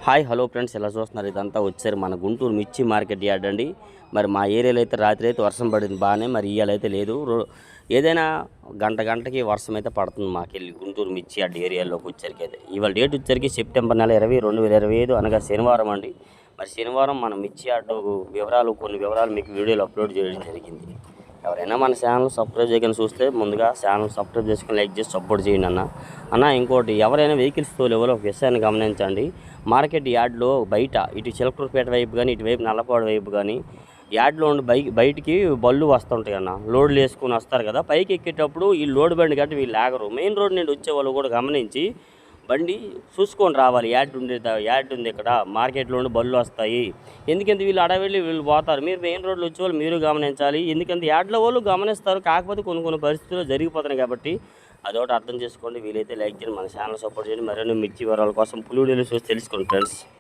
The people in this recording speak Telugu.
హాయ్ హలో ఫ్రెండ్స్, ఎలా చూస్తున్నారు? ఇదంతా వచ్చారు మన గుంటూరు మిర్చి మార్కెట్ యార్డ్ అండి. మరి మా ఏరియాలో అయితే రాత్రి అయితే వర్షం పడింది బాగానే, మరి ఇవాళైతే లేదు. ఏదైనా గంటకి వర్షం అయితే పడుతుంది మాకెళ్ళి గుంటూరు మిర్చి యార్డ్ ఏరియాలోకి వచ్చరికి. అయితే ఇవాళ డేట్ వచ్చరికి సెప్టెంబర్ నెల 20, 2025 అనగా శనివారం అండి. మరి శనివారం మన మిర్చి యార్డు కొన్ని వివరాలు మీకు వీడియోలో అప్లోడ్ చేయడం జరిగింది. ఎవరైనా మన ఛానల్ సబ్స్క్రైబ్ చేయకుండా చూస్తే ముందుగా ఛానల్ సబ్స్క్రైబ్ చేసుకుని లైక్ చేసి సపోర్ట్ చేయండి అన్న. ఇంకోటి, ఎవరైనా వెహికల్స్ తోలేవాళ్ళు ఒక విషయాన్ని గమనించండి. మార్కెట్ యార్డ్లో బయట ఇటు చిలకలూరుపేట వైపు కానీ, ఇటువైపు నల్లపాడు వైపు కానీ యార్డ్లో ఉండి బయటికి బళ్ళు వస్తుంటాయి అన్న. లోడ్లు వేసుకుని వస్తారు కదా, పైకి ఎక్కేటప్పుడు ఈ లోడ్ బండి గట్టి వీళ్ళు ఆగరు. మెయిన్ రోడ్ నుండి వచ్చేవాళ్ళు కూడా గమనించి బండి చూసుకొని రావాలి. యార్డ్ ఉంది ఇక్కడ, మార్కెట్లో ఉండి బళ్ళు వస్తాయి. ఎందుకంటే వీళ్ళు అడవిళ్ళి వీళ్ళు పోతారు. మీరు మెయిన్ రోడ్లు వచ్చేవాళ్ళు మీరు గమనించాలి. ఎందుకంటే యార్డ్లో వాళ్ళు గమనిస్తారు, కాకపోతే కొన్ని పరిస్థితుల్లో జరిగిపోతున్నాయి కాబట్టి అదొకటి అర్థం చేసుకోండి. వీలైతే లైక్ చేయండి, మన ఛానల్ సపోర్ట్ చేయండి. మరిన్ని మిర్చి వివరాల కోసం పులి వీడియోలు చూసి తెలుసుకోండి ఫ్రెండ్స్.